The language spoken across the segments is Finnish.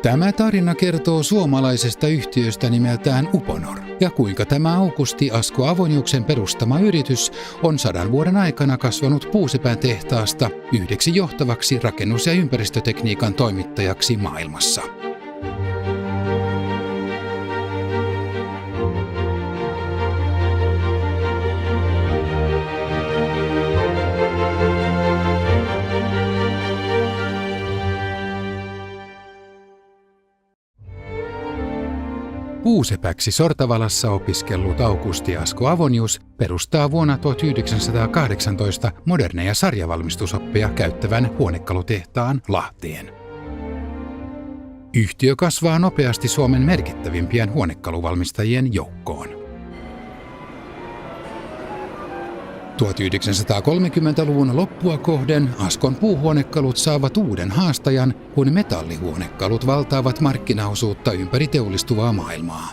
Tämä tarina kertoo suomalaisesta yhtiöstä nimeltään Uponor ja kuinka tämä Aukusti Asko Avoniuksen perustama yritys on 100 vuoden aikana kasvanut puusepän tehtaasta yhdeksi johtavaksi rakennus- ja ympäristötekniikan toimittajaksi maailmassa. Puusepäksi Sortavalassa opiskellut Aukusti Asko Avonius perustaa vuonna 1918 moderneja sarjavalmistusoppeja käyttävän huonekalutehtaan Lahteen. Yhtiö kasvaa nopeasti Suomen merkittävimpien huonekaluvalmistajien joukkoon. 1930-luvun loppua kohden Askon puuhuonekalut saavat uuden haastajan, kun metallihuonekalut valtaavat markkinaosuutta ympäri teollistuvaa maailmaa.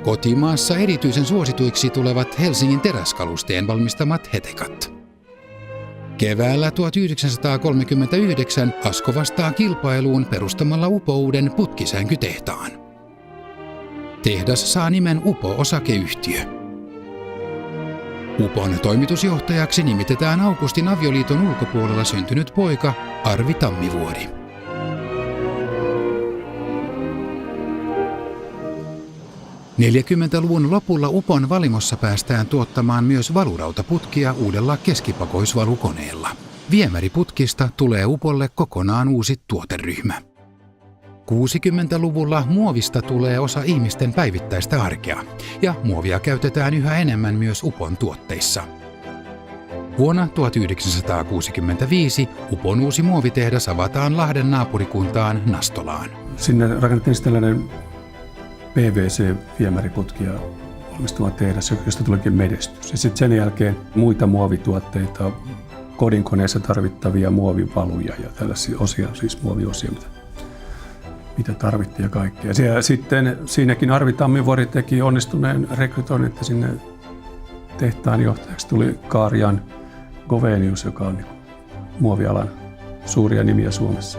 Kotimaassa erityisen suosituiksi tulevat Helsingin teräskalusteen valmistamat hetekat. Keväällä 1939 Asko vastaa kilpailuun perustamalla Upo-uuden putkisänkytehtaan. Tehdas saa nimen Upo-osakeyhtiö. Upon toimitusjohtajaksi nimitetään Augustin avioliiton ulkopuolella syntynyt poika Arvi Tammivuori. '40-luvun lopulla Upon valimossa päästään tuottamaan myös valurautaputkia uudella keskipakoisvalukoneella. Viemäriputkista tulee Upolle kokonaan uusi tuoteryhmä. 60-luvulla muovista tulee osa ihmisten päivittäistä arkea, ja muovia käytetään yhä enemmän myös Upon tuotteissa. Vuonna 1965 Upon uusi muovitehdas avataan Lahden naapurikuntaan Nastolaan. Sinne rakennettiin tällainen PVC-viemäriputkia valmistava tehdas, josta tulikin menestys. Ja sitten sen jälkeen muita muovituotteita, kodinkoneessa tarvittavia muovivaluja ja tällaisia osia, siis muoviosia, mitä tarvittiin ja kaikkea. Ja sitten siinäkin Arvi Tammivuori teki onnistuneen rekrytoinnin, että sinne tehtaan johtajaksi tuli Kaarjan Govenius, joka on muovialan suuria nimiä Suomessa.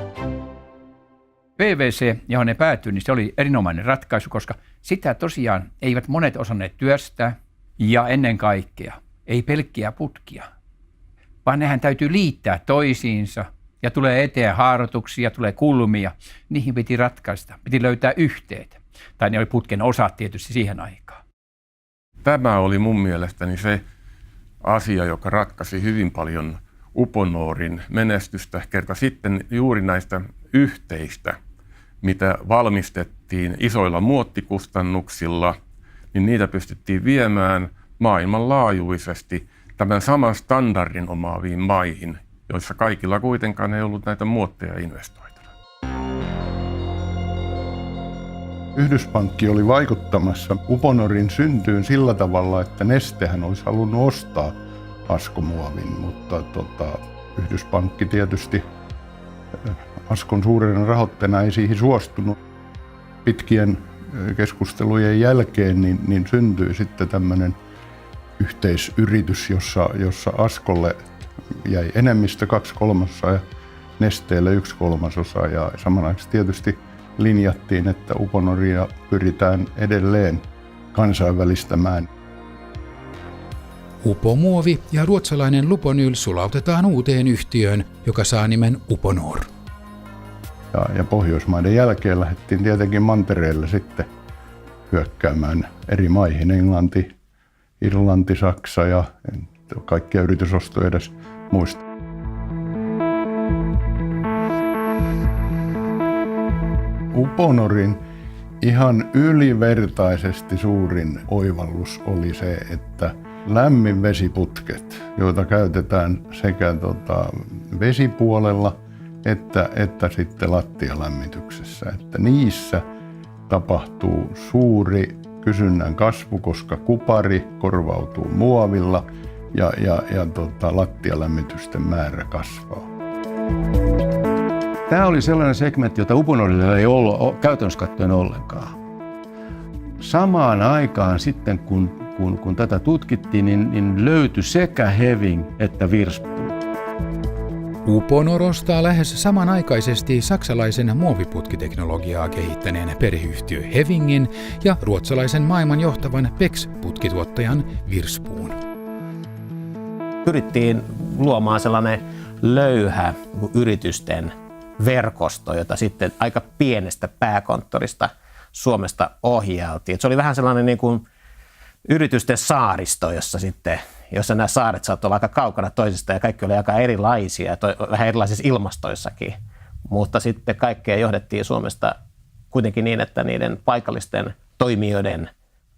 PVC, johon ne päätyi, niin se oli erinomainen ratkaisu, koska sitä tosiaan eivät monet osanneet työstää ja ennen kaikkea ei pelkkiä putkia, vaan nehän täytyy liittää toisiinsa. Ja tulee eteen haarotuksia, tulee kulmia. Niihin piti ratkaista, piti löytää yhteet. Tai ne oli putken osat tietysti siihen aikaan. Tämä oli mun mielestäni se asia, joka ratkaisi hyvin paljon Uponorin menestystä. Kerta sitten juuri näistä yhteistä, mitä valmistettiin isoilla muottikustannuksilla, niin niitä pystyttiin viemään maailmanlaajuisesti tämän saman standardin omaaviin maihin, joissa kaikilla kuitenkaan ei ollut näitä muotteja investoituna. Yhdyspankki oli vaikuttamassa Uponorin syntyyn sillä tavalla, että Nestehän olisi halunnut ostaa Asko-muovin, mutta Yhdyspankki tietysti Askon suurena rahoittajana ei siihen suostunut. Pitkien keskustelujen jälkeen niin syntyi sitten tämmöinen yhteisyritys, jossa Askolle jäi enemmistö 2/3 ja Nesteelle 1/3 ja samanaikaisesti tietysti linjattiin, että Uponoria pyritään edelleen kansainvälistämään. Upomuovi ja ruotsalainen Luponyl sulautetaan uuteen yhtiöön, joka saa nimen Uponor. Ja Pohjoismaiden jälkeen lähdettiin tietenkin mantereelle sitten hyökkäämään eri maihin, Englanti, Irlanti, Saksa ja kaikkia yritysostoja edes muista. Uponorin ihan ylivertaisesti suurin oivallus oli se, että lämminvesiputket, joita käytetään sekä vesipuolella että sitten lattialämmityksessä, että niissä tapahtuu suuri kysynnän kasvu, koska kupari korvautuu muovilla ja lattialämmitysten määrä kasvaa. Tämä oli sellainen segmentti, jota Uponorilla ei ollut käytännössä katsoen ollenkaan. Samaan aikaan sitten, kun tätä tutkittiin, niin löytyi sekä heving että virspul. Uponor ostaa lähes samanaikaisesti saksalaisen muoviputkiteknologiaa kehittäneen perheyhtiö Hevingin ja ruotsalaisen maailman johtavan PEX-putkituottajan Wirsbo'n. Pyrittiin luomaan sellainen löyhä yritysten verkosto, jota sitten aika pienestä pääkonttorista Suomesta ohjailtiin. Se oli vähän sellainen niin kuin yritysten saaristo, jossa nämä saaret saattoi olla aika kaukana toisistaan ja kaikki oli aika erilaisia, vähän erilaisissa ilmastoissakin. Mutta sitten kaikkea johdettiin Suomesta kuitenkin niin, että niiden paikallisten toimijoiden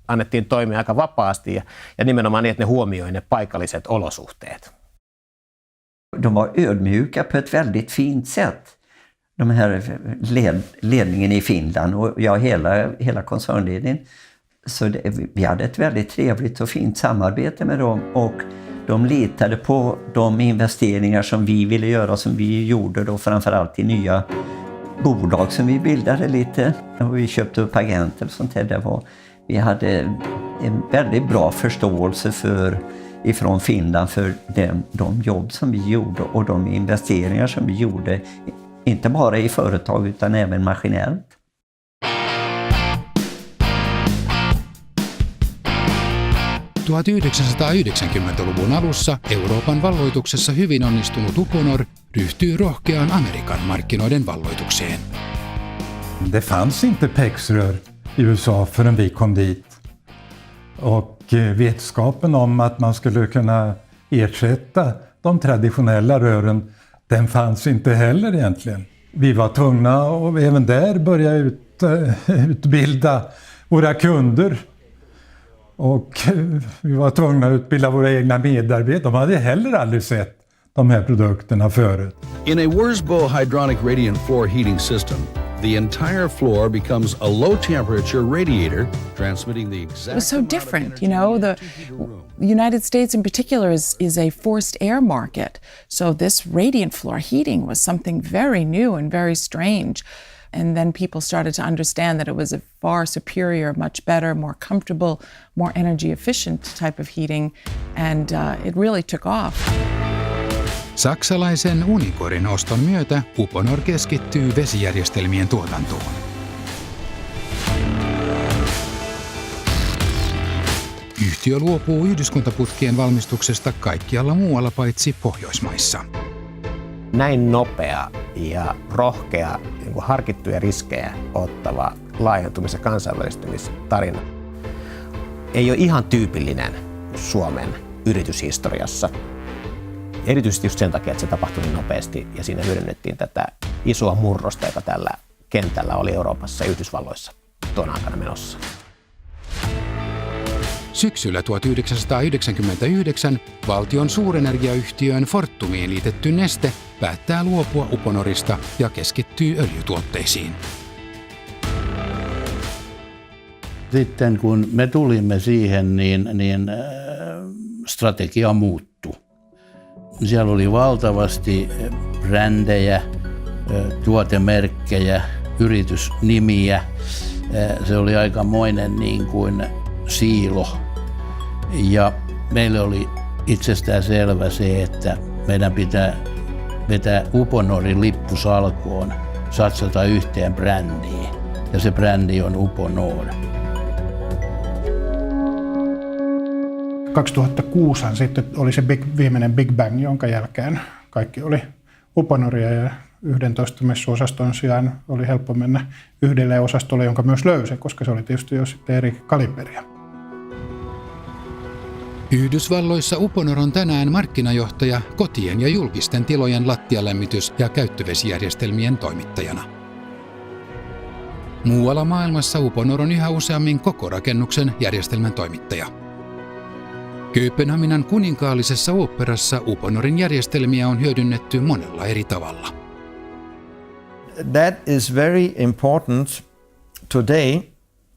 annettiin toimia aika vapaasti ja nimenomaan niin, että ne huomioi ne paikalliset olosuhteet. De var ödmjuka på ett väldigt fint sätt. De här ledningen i Finland och hela koncernledningen. Så vi hade ett väldigt trevligt och fint samarbete med dem och de litade på de investeringar som vi ville göra, som vi gjorde då framförallt i nya bolag som vi bildade lite. Och vi köpte upp agenter och sånt där. Vi hade en väldigt bra förståelse ifrån Finland för de jobb som vi gjorde och de investeringar som vi gjorde, inte bara i företag utan även maskinellt. – 1990-luvun alussa Euroopan valloituksessa hyvin onnistunut Uponor ryhtyy rohkeaan Amerikan markkinoiden valloitukseen. Det fanns inte PEX-rör i USA förrän vi kom dit. Och vetskapen om att man skulle kunna ersätta de traditionella rören, den fanns inte heller egentligen. Vi var tvungna och även där börja utbilda våra kunder. Och vi var tvungna att utbilda våra egna medarbetare. De hade heller aldrig sett de här produkterna förut. In a Wirsbo hydronic radiant floor heating system, the entire floor becomes a low-temperature radiator, transmitting the exact... It was so different, you know. The United States in particular is a forced air market. So this radiant floor heating was something very new and very strange. And then people started to understand that it was a far superior, much better, more comfortable, more energy efficient type of heating. And it really took off. Saksalaisen Unicorin oston myötä Uponor keskittyy vesijärjestelmien tuotantoon. Yhtiö luopuu yhdyskuntaputkien valmistuksesta kaikkialla muualla paitsi Pohjoismaissa. Näin nopea ja rohkea, harkittuja riskejä ottava laajentumis- ja kansainvälistymistarina ei ole ihan tyypillinen Suomen yrityshistoriassa. Erityisesti just sen takia, että se tapahtui niin nopeasti ja siinä hyödynnettiin tätä isoa murrosta, joka tällä kentällä oli Euroopassa ja Yhdysvalloissa tuona aikana menossa. Syksyllä 1999 valtion suurenergiayhtiöön Fortumiin liitetty Neste päättää luopua Uponorista ja keskittyy öljytuotteisiin. Sitten kun me tulimme siihen, niin strategia muuttui. Siellä oli valtavasti brändejä, tuotemerkkejä, yritysnimiä. Se oli aikamoinen niin kuin siilo. Ja meille oli itsestään selvä se, että meidän pitää vetää Uponorin lippu salkoon, satsata yhteen brändiin. Ja se brändi on Uponor. 2006 sitten oli se viimeinen Big Bang, jonka jälkeen kaikki oli Uponoria ja 11 messuosaston sijaan oli helppo mennä yhdelle osastolle, jonka myös löysi, koska se oli tietysti jo sitten eri kaliberia. Yhdysvalloissa Uponor on tänään markkinajohtaja kotien ja julkisten tilojen lattialämmitys- ja käyttövesijärjestelmien toimittajana. Muualla maailmassa Uponor on yhä useammin koko rakennuksen järjestelmän toimittaja. Kööpenhaminan kuninkaallisessa oopperassa Uponorin järjestelmiä on hyödynnetty monella eri tavalla. That is very important today,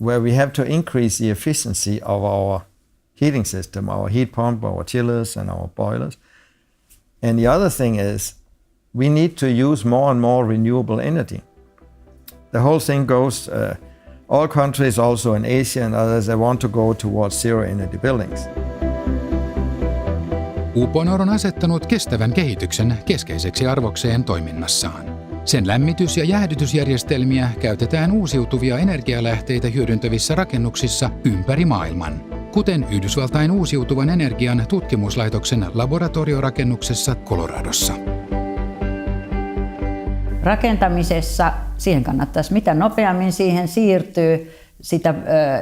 where we have to increase the efficiency of our heating system, our heat pump, our chillers and our boilers. And the other thing is we need to use more and more renewable energy. The whole thing goes, all countries also in Asia and others, they want to go towards zero energy buildings. Uponor on asettanut kestävän kehityksen keskeiseksi arvokseen toiminnassaan. Sen lämmitys- ja jäähdytysjärjestelmiä käytetään uusiutuvia energialähteitä hyödyntävissä rakennuksissa ympäri maailman, kuten Yhdysvaltain uusiutuvan energian tutkimuslaitoksen laboratoriorakennuksessa Coloradossa. Rakentamisessa siihen kannattaisi, mitä nopeammin siihen siirtyy, sitä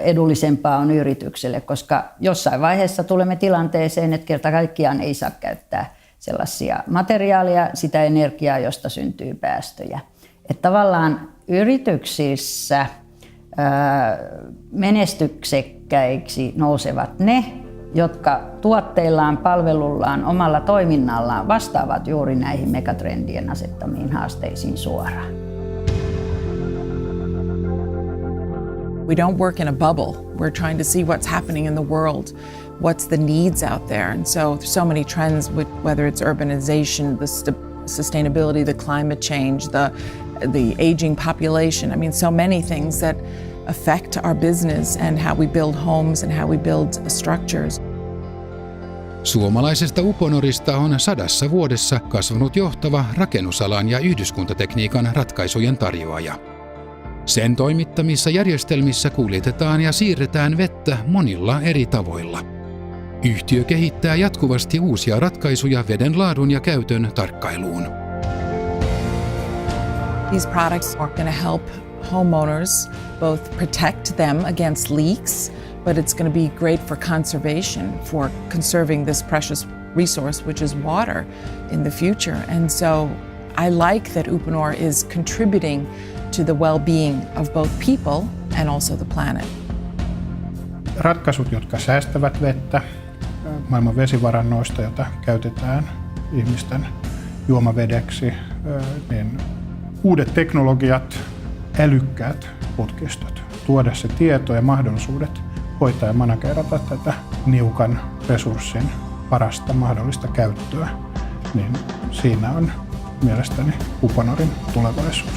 edullisempaa on yritykselle, koska jossain vaiheessa tulemme tilanteeseen, että kerta kaikkiaan ei saa käyttää sellaisia materiaaleja, sitä energiaa, josta syntyy päästöjä. Että tavallaan yrityksissä menestyksekkäiksi nousevat ne, jotka tuotteillaan, palvelullaan, omalla toiminnallaan vastaavat juuri näihin megatrendien asettamiin haasteisiin suoraan. We don't work in a bubble. We're trying to see what's happening in the world, what's the needs out there. And so many trends, whether it's urbanization, the sustainability, the climate change, the aging population. I mean, so many things that affect our business and how we build homes and how we build structures. Suomalaisesta Uponorista on 100 vuodessa kasvanut johtava rakennusalan ja yhdyskuntatekniikan ratkaisujen tarjoaja. Sen toimittamissa järjestelmissä kuljetetaan ja siirretään vettä monilla eri tavoilla. Yhtiö kehittää jatkuvasti uusia ratkaisuja veden laadun ja käytön tarkkailuun. These products are going to help homeowners both protect them against leaks, but it's going to be great for conservation, for conserving this precious resource, which is water, in the future. And so I like that Uponor is contributing to the well-being of both people and also the planet. Ratkaisut, jotka säästävät vettä maailman vesivarannoista, joita käytetään ihmisten juomavedeksi, niin uudet teknologiat, älykkäät putkistot, tuoda se tieto ja mahdollisuudet hoitaa ja managerata tätä niukan resurssin parasta mahdollista käyttöä, niin siinä on mielestäni Uponorin tulevaisuus.